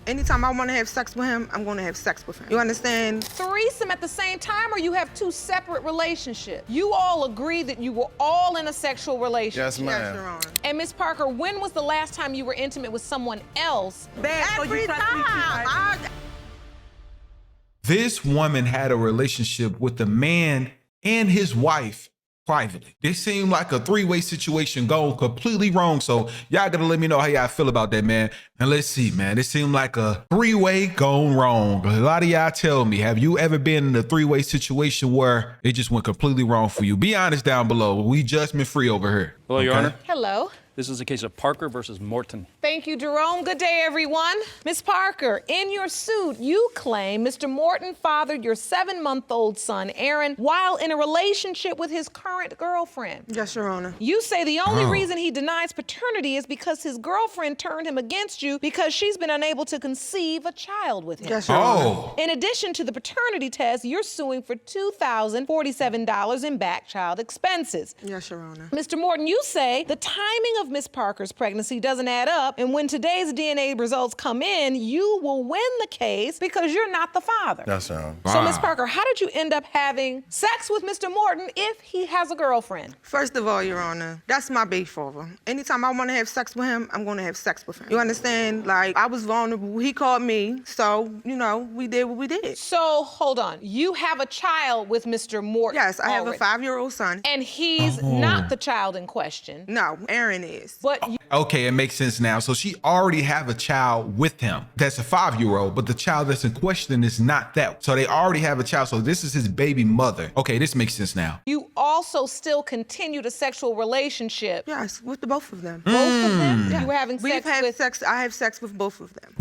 Anytime I want to have sex with him, I'm going to have sex with him. You understand? Threesome at the same time, or you have two separate relationships? You all agree that you were all in a sexual relationship? Yes, ma'am. Yes, Your Honor. And Miss Parker, when was the last time you were intimate with someone else? Every time. This woman had a relationship with the man and his wife privately. This seemed like a three-way situation going completely wrong. So y'all gotta let me know how y'all feel about that, man. And let's see, man. This seemed like a three-way gone wrong. A lot of y'all tell me, have you ever been in a three-way situation where it just went completely wrong for you? Be honest down below. We judgment free over here. Hello, Your Honor. Hello. This is a case of Parker versus Morton. Thank you, Jerome. Good day, everyone. Miss Parker, in your suit, you claim Mr. Morton fathered your 7-month-old son, Aaron, while in a relationship with his current girlfriend. Yes, Your Honor. You say the only reason he denies paternity is because his girlfriend turned him against you because she's been unable to conceive a child with him. Yes, Your Honor. In addition to the paternity test, you're suing for $2,047 in back child expenses. Yes, Your Honor. Mr. Morton, you say the timing of Miss Parker's pregnancy doesn't add up, and when today's DNA results come in, you will win the case because you're not the father. Yes, ma'am. So, Miss Parker, how did you end up having sex with Mr. Morton if he has a girlfriend? First of all, Your Honor, that's my baby father. Anytime I want to have sex with him, I'm going to have sex with him. You understand? Like, I was vulnerable. He called me, so, you know, we did what we did. So, hold on. You have a child with Mr. Morton. Yes, I have a already. 5-year-old son. And he's not the child in question. No, Aaron is. But you, Okay, it makes sense now. So she already have a child with him. That's a 5-year-old, but the child that's in question is not that. So they already have a child. So this is his baby mother. Okay, this makes sense now. you also still continued a sexual relationship. Yes, with the both of them. Both of them? You were having We've sex had with... sex. I have sex with both of them.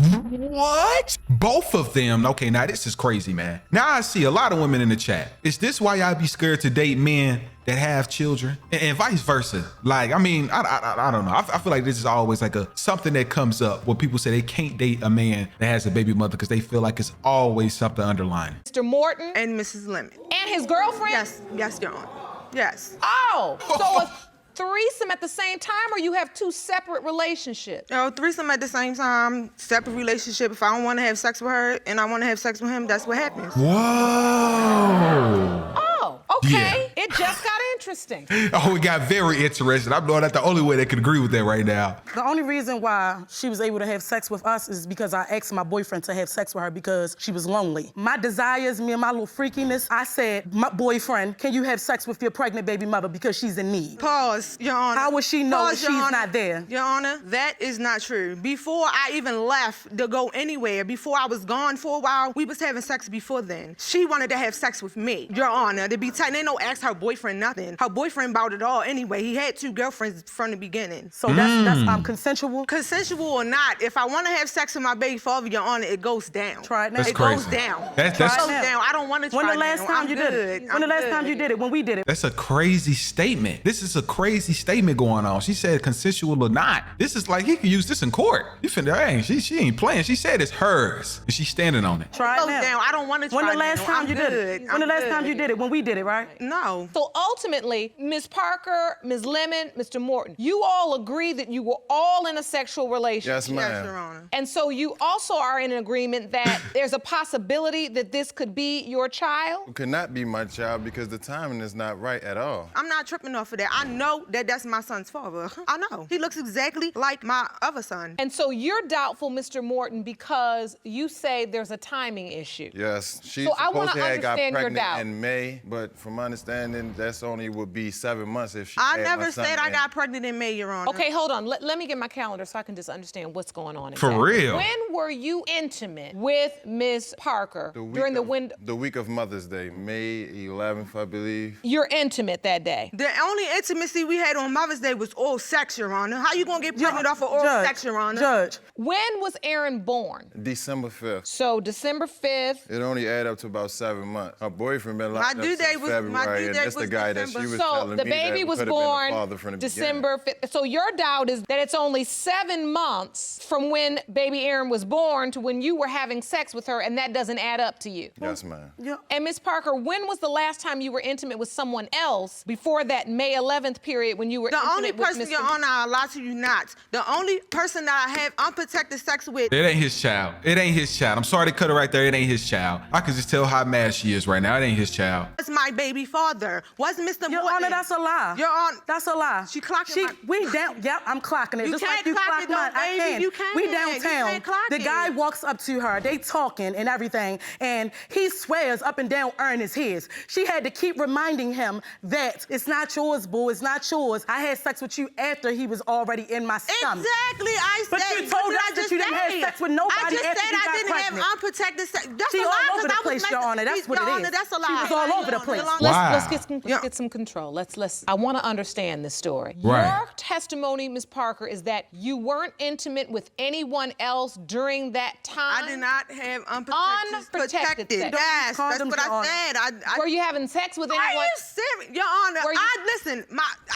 What? Both of them? Okay, now this is crazy, man. Now I see a lot of women in the chat. Is this why y'all be scared to date men that have children? And vice versa. Like, I mean, I don't know. I feel like this is always like something that comes up where people say they can't date a man that has a baby mother because they feel like it's always something underlying. Mr. Morton And Mrs. Lemon. and his girlfriend? Yes, yes, Your Honor. Yes. Oh, so a threesome at the same time, or you have two separate relationships? Threesome at the same time, separate relationship. If I don't want to have sex with her and I want to have sex with him, that's what happens. Whoa. Oh, okay. Yeah. It just got interesting. Oh, it got very interesting. I'm knowing that's the only way they could agree with that right now. The only reason why she was able to have sex with us is because I asked my boyfriend to have sex with her because she was lonely. My desires, me and my little freakiness, I said, my boyfriend, can you have sex with your pregnant baby mother because she's in need? Pause, Your Honor. How would she know Pause, if Your she's Honor. not there? Your Honor, that is not true. Before I even left to go anywhere, before I was gone for a while, we was having sex before then. She wanted to have sex with me, Your Honor. To be tight, they don't ask her boyfriend nothing. Her boyfriend bought it all anyway. He had 2 girlfriends from the beginning. So that's consensual? Consensual or not, if I want to have sex with my baby father, Your Honor, it goes down. Try it now. That's It crazy. goes down. That's It goes down. I don't want to try When the last now. time I'm you good. did it? I'm When the last good. time you did it? When we did it? That's a crazy statement. This is a crazy statement going on. She said consensual or not. This is like he can use this in court. You finna, hey, she ain't playing. She said it's hers and she's standing on it. Try It it goes now. down. I don't want to try When the last now. time I'm you did good. it? When the I'm last time good. you did it? When we did it, right? No. So ultimately, Ms. Parker, Ms. Lemon, Mr. Morton, you all agree that you were all in a sexual relationship. Yes, ma'am. Yes, Your Honor. And so you also are in an agreement that there's a possibility that this could be your child? It could not be my child because the timing is not right at all. I'm not tripping off of that. I know that that's my son's father. I know. He looks exactly like my other son. And so you're doubtful, Mr. Morton, because you say there's a timing issue. Yes, she's So I wanna supposed to have got understand your pregnant doubt. in May, but from my understanding, that's only would be 7 months if she I had never my son said I in. got pregnant in May, Your Honor. Okay, hold on. Let me get my calendar so I can just understand what's going on. For exactly. real? When were you intimate with Miss Parker during the window? The week of Mother's Day, May 11th, I believe. You're intimate that day. The only intimacy we had on Mother's Day was oral sex, Your Honor. How you gonna get pregnant off of oral Judge, sex, Your Honor? Judge, When was Aaron born? December 5th. So December 5th. It only added up to about 7 months. Her boyfriend been locked My up due since date was- my February, due and date that's the was guy that December. she was So telling the me baby that was could have been the born father from the December 5th. So your doubt is that it's only 7 months from when baby Aaron was born to when you were having sex with her, and that doesn't add up to you. Yes, ma'am. Yeah. And Ms. Parker, when was the last time you were intimate with someone else before that May 11th period when you were The intimate only with person, Mr. Your Honor, I'll lie to you not. The only person that I have unprotected sex with. It ain't his child. It ain't his child. I'm sorry to cut it right there. It ain't his child. I can just tell how mad she is right now. It ain't his child. Was my baby father. Was Mr. Your Morton. Honor, that's a lie. Your Honor. That's a lie. She clocking my- We down. Yep, I'm clocking it. You Just can't like you clock clock it, though, mine. I baby. can. You can't. We You downtown. can't clock The it. guy walks up to her. They talking and everything, and he swears up and down, "Earn is his." She had to keep reminding him that it's not yours, boo. It's not yours. I had sex with you after he was already in my stomach. Exactly, I said. But you told us that you didn't have sex with nobody I just after said you I got didn't pregnant. have unprotected sex. That's She a lie. all 'Cause over the I was place, Your messing- Honor. That's what Your it Honor, is. that's a lie. She was all over the place. Wow. Let's get some control. Let's. I want to understand this story. Right. Your testimony, Ms. Parker, is that you weren't intimate with anyone else during that time. I did not have Unprotected sex. Yes, that's Condoms, what Your I Honor. said. Were you having sex with Are anyone? you serious, Your Honor? Were you-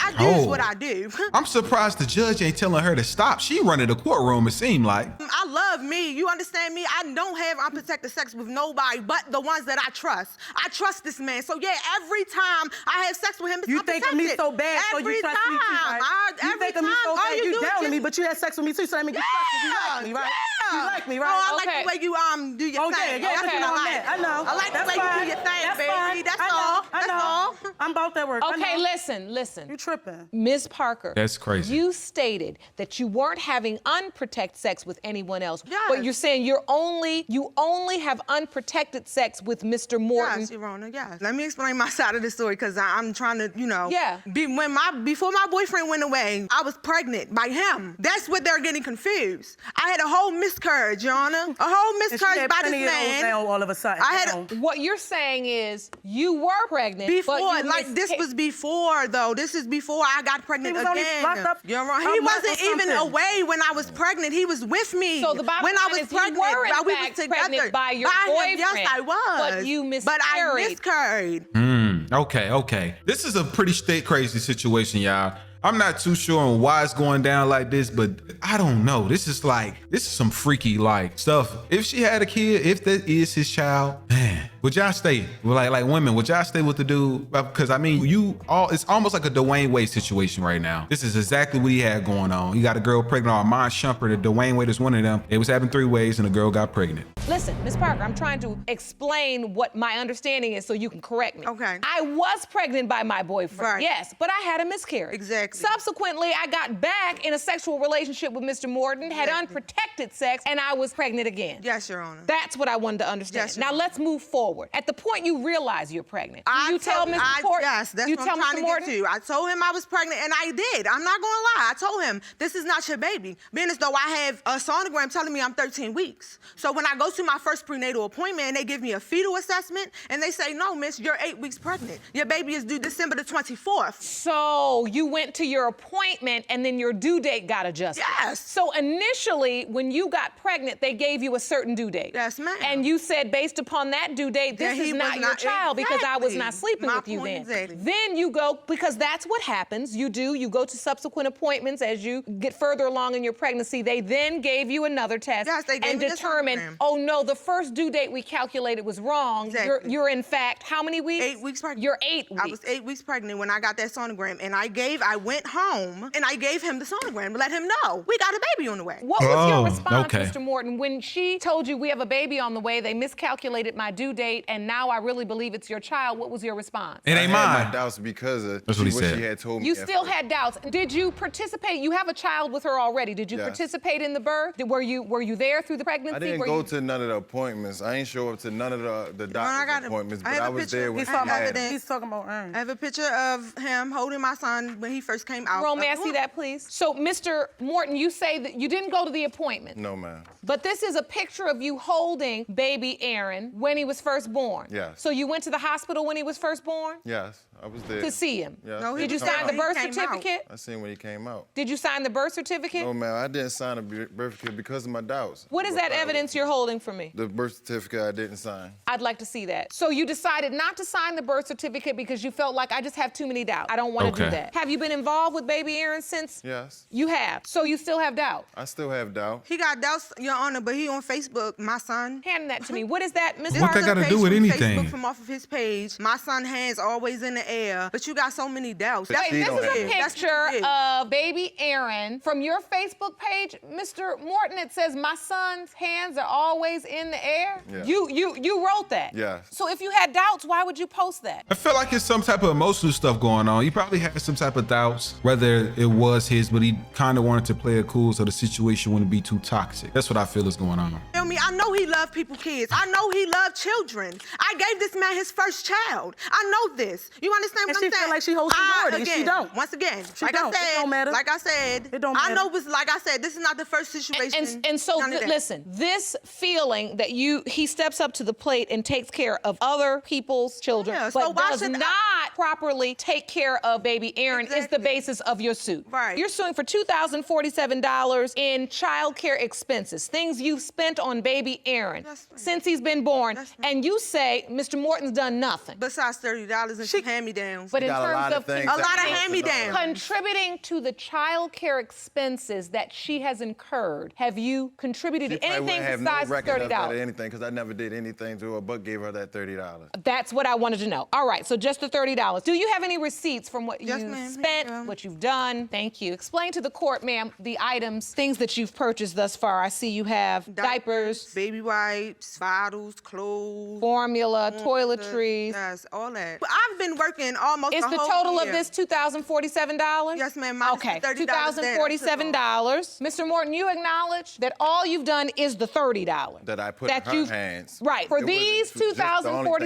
I do what I do. I'm surprised the judge ain't telling her to stop. She running the courtroom, it seemed like. I love me. You understand me? I don't have unprotected sex with nobody but the ones that I trust. I trust this man. So yeah, every time I have sex with him, it's You think of me unprotected. so bad, so every you trust time. me too, right? You Every think of me so time. All bad, you do is down to just- me, but you had sex with me too, so that means you trust me. You like me, right? Yeah. You like me, Oh, right? I like Okay. the way you do your Oh, thing. yeah, That's put what you I on like. that. I know. I like That's the way fine. you do your thing, That's baby. fine. That's I know. all. I That's know. all. I'm about that work. I Okay, know. listen. You tripping. Ms. Parker. That's crazy. You stated that you weren't having unprotected sex with anyone else. Yes. But you're saying you only have unprotected sex with Mr. Morton. Yes, Your Honor, yes. Let me explain my side of the story, because I'm trying to, Yeah. Before my boyfriend went away, I was pregnant by him. That's what they're getting confused. I had a whole miscarriage, Your Honor. A whole And she miscarriage had by this plenty of those man. now all of a sudden. I had You know. What you're saying is you were pregnant Before, but you like this was before though. This is before I got pregnant He was only again. locked up You're right. a He month or wasn't even something. away when I was pregnant. He was with me So the bottom when I line was is you pregnant. were, in while we fact, was together. pregnant by your him, boyfriend, yes, I was. but you But I miscarried. miscarried. Okay. This is a pretty state crazy situation, y'all. I'm not too sure on why it's going down like this, but I don't know. This is some freaky stuff. If she had a kid, if that is his child, man, would y'all stay? Like women, would y'all stay with the dude? Because I mean, it's almost like a Dwayne Wade situation right now. This is exactly what he had going on. He got a girl pregnant. Armand Shumpert, Dwayne Wade is one of them. It was having 3 ways, and the girl got pregnant. Listen, Ms. Parker, I'm trying to explain what my understanding is so you can correct me. Okay. I was pregnant by my boyfriend, Right. yes, but I had a miscarriage. Exactly. Subsequently, I got back in a sexual relationship with Mr. Morton, had unprotected sex, and I was pregnant again. Yes, Your Honor. That's what I wanted to understand. Yes, Your now Honor. let's move forward. At the point you realize you're pregnant, you tell Mr. Morton. Yes, that's you what tell I'm trying Mr. to Morton. get to. I told him I was pregnant, and I did. I'm not gonna lie. I told him this is not your baby, being as though I have a sonogram telling me I'm 13 weeks. So when I go to my first prenatal appointment, and they give me a fetal assessment, and they say, "No, miss, you're 8 weeks pregnant. Your baby is due December the 24th." So you went to your appointment and then your due date got adjusted. Yes. So initially, when you got pregnant, they gave you a certain due date. Yes, ma'am. And you said, based upon that due date, That this he is was not your not- child because I was exactly. not sleeping My with you point then. exactly. Then you go, because that's what happens. You go to subsequent appointments as you get further along in your pregnancy. They then gave you another test Yes, they gave and me the determined, sonogram. oh no, the first due date we calculated was wrong. Exactly. You're in fact, how many weeks? 8 weeks pregnant. You're 8 weeks. I was 8 weeks pregnant when I got that sonogram, and I went home and I gave him the sonogram to let him know we got a baby on the way. What was your response, okay. Mr. Morton, when she told you we have a baby on the way, they miscalculated my due date, and now I really believe it's your child? What was your response? It I ain't had mine. my doubts because of That's what he said. she had told me. You at still first. had doubts. Did you participate? You have a child with her already. Did you Yes. participate in the birth? Were you there through the pregnancy? I didn't Were go you- to none of the appointments. I ain't show up to none of the I got doctor's it. appointments, I but have I a was picture. there when He's she talking about had it. it. He's talking about I Ern. have a picture of him holding my son when he first came out. Jerome, may I of the see womb. that, please? So, Mr. Morton, you say that you didn't go to the appointment. No, ma'am. But this is a picture of you holding baby Aaron when he was first born. Yes. So you went to the hospital when he was first born? Yes. I was there. to see him? Yeah. No, he Did you was sign the there when birth he came certificate? I seen when he came out. Did you sign the birth certificate? No, ma'am, I didn't sign a birth certificate because of my doubts. What is that evidence you're holding for me? The birth certificate I didn't sign. I'd like to see that. So you decided not to sign the birth certificate because you felt like I just have too many doubts. I don't want to do Okay. that. Have you been involved with baby Aaron since? Yes. You have. So you still have doubt. I still have doubt. He got doubts, Your Honor, but he on Facebook, my son. Hand that to me. What is that, Ms. This What Parker? they gotta page do with from anything? Facebook from off of his page. My son hands always in the air, but you got so many doubts. Wait, Wait, this don't is have a it. That's picture it. of baby Aaron from your Facebook page, Mr. Morton. It says, "My son's hands are always in the air." Yeah. You wrote that. Yes. So if you had doubts, why would you post that? I feel like it's some type of emotional stuff going on. He probably had some type of doubts, whether it was his, but he kind of wanted to play it cool so the situation wouldn't be too toxic. That's what I feel is going on. Feel me? I know he loved people, kids. I know he loved children. I gave this man his first child. I know this. You understand And what she I'm saying? feel like she holds seniority, and she again, don't. Once again, She like don't. I It said, don't matter. like I said, It don't I matter. know, but like I said, this is not the first situation. And so None of that. listen, this feeling that he steps up to the plate and takes care of other people's children, Yeah, so but why does should I- not properly take care of baby Aaron is the Exactly. basis of your suit. Right. You're suing for $2,047 in child care expenses, things you've spent on baby Aaron That's right. since he's been born, That's right. and you say Mr. Morton's done nothing. Besides $30 and some hand-me-downs. But in Got a lot terms of of things A lot of that- hand-me-downs. contributing to the child care expenses that she has incurred, have you contributed She probably anything wouldn't have no besides the record of that or $30? anything because I never did anything to her but gave her that $30. That's what I wanted to know. All right, so just the $30. Do you have any receipts from what Yes, you ma'am. spent, Yeah. what you've done? Thank you. Explain to the court, ma'am, the items, things that you've purchased thus far. I see you have diapers, baby wipes, bottles, clothes. formula, toiletries. Yes, all that. But I've been working almost Is a the whole total of year. this $2,047? Yes, ma'am. Minus Okay, the $30 there. $2,047. Mr. Morton, you acknowledge that all you've done is the $30 That I put in her hands. Right. For It wasn't these just the only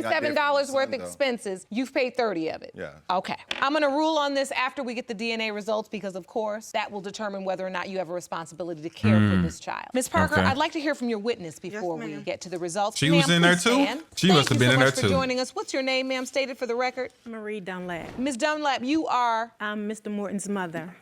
thing I did for my $2,047 worth son, though. expenses, you've paid 30 of it. Yeah. Okay. I'm gonna rule on this after we get the DNA results because, of course, that will determine whether or not you have a responsibility to care for this child. Ms. Parker, Okay. I'd like to hear from your witness before we ma'am. get to the results. She was Ma'am, in there please too? stand. She Thank must have you been so in there much for too. joining us. What's your name, ma'am? Stated for the record. Marie Dunlap. Ms. Dunlap, you are. I'm Mr. Morton's mother.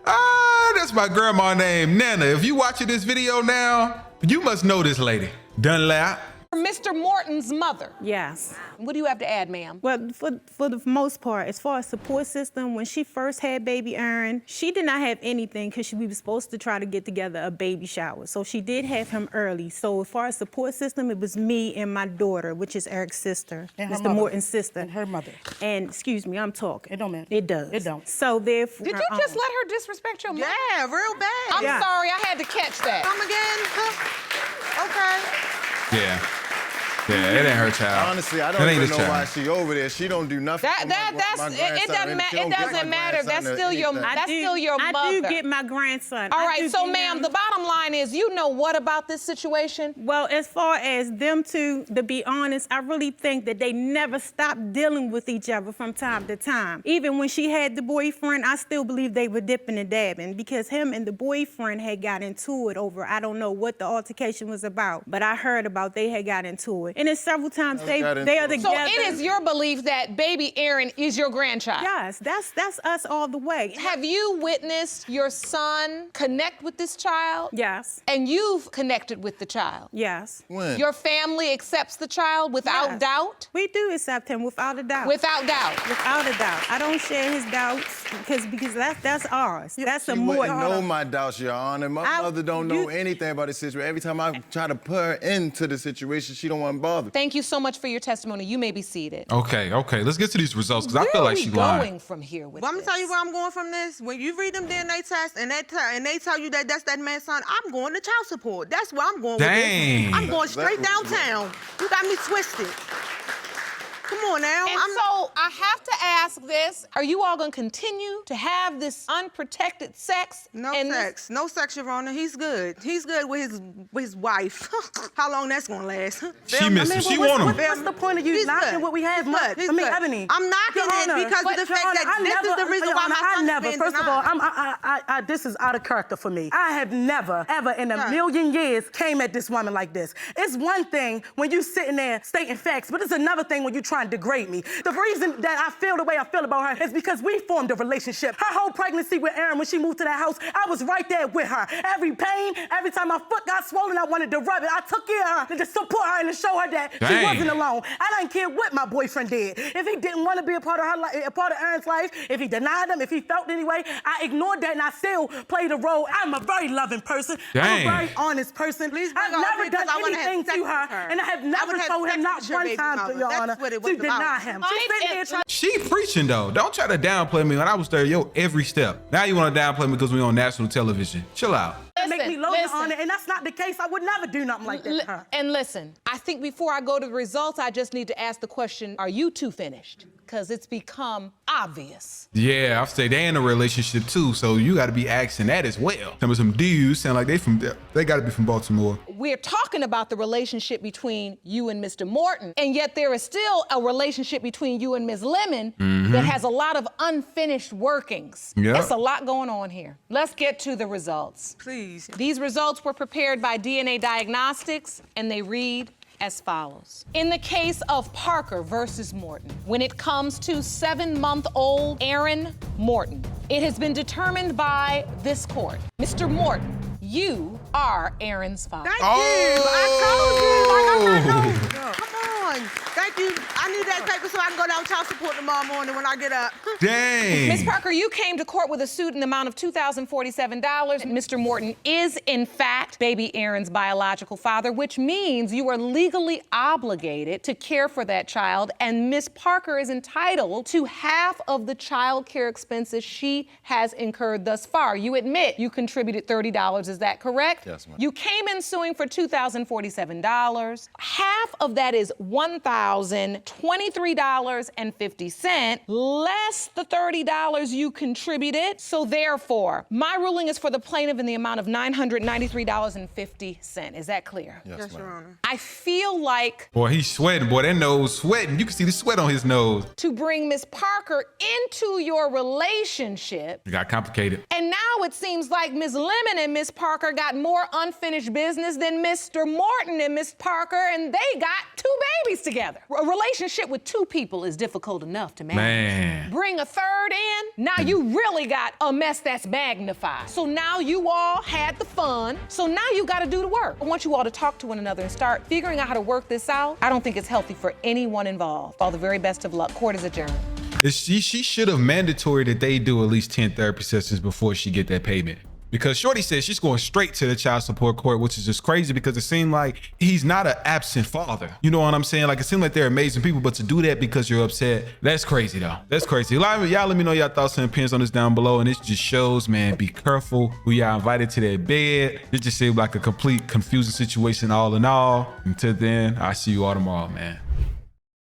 Ah, that's my grandma named Nana. If you watching this video now, you must know this lady. Dunlap. Mr. Morton's mother. Yes. What do you have to add, ma'am? Well, for the most part, as far as support system, when she first had baby Aaron, she did not have anything because we were supposed to try to get together a baby shower. So she did have him early. So as far as support system, it was me and my daughter, which is Eric's sister, And her Mr. mother. Morton's sister. And her mother. And excuse me, I'm talking. It don't matter. It does. It don't. So therefore. Did you just let her disrespect your mother? Yeah, real bad. I'm Yeah. sorry, I had to catch that. Come again? Okay. Yeah. Yeah, it ain't her child. Honestly, I That don't ain't even his know child. why she over there. She don't do nothing. for my It grandson, and she don't doesn't get my matter. That's grandson still your anything. that's still your mother. I do get my grandson. All I right, do so get ma'am, him. the bottom line is you know what about this situation? Well, as far as them two, to be honest, I really think that they never stopped dealing with each other from time to time. Even when she had the boyfriend, I still believe they were dipping and dabbing because him and the boyfriend had got into it over, I don't know what the altercation was about, but I heard about they had got into it. And it's several times they got are into it. So together. it is your belief that baby Aaron is your grandchild? Yes, that's us all the way. Have you witnessed your son connect with this child? Yes, And you've connected with the child? yes. When? Your family accepts the child without Yes. doubt? We do accept him without a doubt. Without doubt. Without a doubt. I don't share his doubts because that's ours. That's She a wouldn't more. know my doubts, Your Honor. My mother don't know anything about the situation. Every time I try to put her into the situation, she don't want to bother. Thank you so much for your testimony. You may be seated. Okay, let's get to these results because I Where feel are like we she going lying. from here with Well, I'm this? gonna tell you where I'm going from this. When you read them DNA tests and they tell you that that's that man's son, I'm going to child support. That's where I'm going Dang. with this. I'm going straight That's what you downtown. You got me twisted. Come on now. And so I have to ask this. Are you all going to continue to have this unprotected sex? No and sex. No sex, Your Honor. He's good. He's good with his wife. How long that's gonna last? She missed him. She want him. What's the point of you He's knocking good. what we have? He's good. He's I mean, good. Ebony. I'm knocking Your it Honor, because of the Your fact Honor, that this is the reason Your why Honor, my I son is never. being First of all, denied. this is out of character for me. I have never, ever in a million years came at this woman like this. It's one thing when you sitting there stating facts, but it's another thing when you trying try and degrade me. The reason that I feel the way I feel about her is because we formed a relationship. Her whole pregnancy with Aaron, when she moved to that house, I was right there with her. Every pain, every time my foot got swollen, I wanted to rub it. I took care of her to support her and to show her that she wasn't alone. I didn't care what my boyfriend did. If he didn't want to be a part of her life, a part of Aaron's life, if he denied him, if he felt anyway, I ignored that and I still played a role. I'm a very loving person. I'm a very honest person. I've never done anything to her, and I have never told him not one time, Your Honor, to deny him. She preaching though. Don't try to downplay me when I was there, every step. Now you want to downplay me because we on national television. Chill out. Make me low, Your Honor, and that's not the case. I would never do nothing like that to her. And listen, I think before I go to the results, I just need to ask the question, are you two finished? Because it's become obvious. Yeah, I've stayed in a relationship too, so you got to be asking that as well. Some dudes sound like they got to be from Baltimore. We're talking about the relationship between you and Mr. Morton, and yet there is still a relationship between you and Ms. Lemon that has a lot of unfinished workings. Yep. There's a lot going on here. Let's get to the results. Please. These results were prepared by DNA Diagnostics, and they read as follows. In the case of Parker versus Morton, when it comes to 7-month-old Aaron Morton, it has been determined by this court. Mr. Morton, you are Aaron's father. Thank you. I told you. Come on. Thank you. I need that paper so I can go down child support tomorrow morning when I get up. Dang. Ms. Parker, you came to court with a suit in the amount of $2,047. Mr. Morton is, in fact, baby Aaron's biological father, which means you are legally obligated to care for that child, and Ms. Parker is entitled to half of the child care expenses she has incurred thus far. You admit you contributed $30, is that correct? Yes, ma'am. You came in suing for $2,047. Half of that is $1,023.50, less the $30 you contributed. So therefore, my ruling is for the plaintiff in the amount of $993.50. Is that clear? Yes, Your ma'am. Honor. I feel like Boy, he's sweating. Boy, that nose sweating. You can see the sweat on his nose. to bring Ms. Parker into your relationship, It got complicated. and now it seems like Ms. Lemon and Ms. Parker got more unfinished business than Mr. Morton and Ms. Parker, and they got 2 babies together. A relationship with 2 people is difficult enough to manage. Man. Bring a third in, now you really got a mess that's magnified. So now you all had the fun, so now you gotta do the work. I want you all to talk to one another and start figuring out how to work this out. I don't think it's healthy for anyone involved. All the very best of luck. Court is adjourned. She should have mandatory that they do at least 10 therapy sessions before she get that payment. Because Shorty says she's going straight to the child support court, which is just crazy because it seemed like he's not an absent father. You know what I'm saying? Like, it seemed like they're amazing people, but to do that because you're upset, that's crazy though. That's crazy. Y'all let me know your thoughts and opinions on this down below. And this just shows, man, be careful who y'all invited to their bed. It just seemed like a complete confusing situation all in all. Until then, I'll see you all tomorrow, man.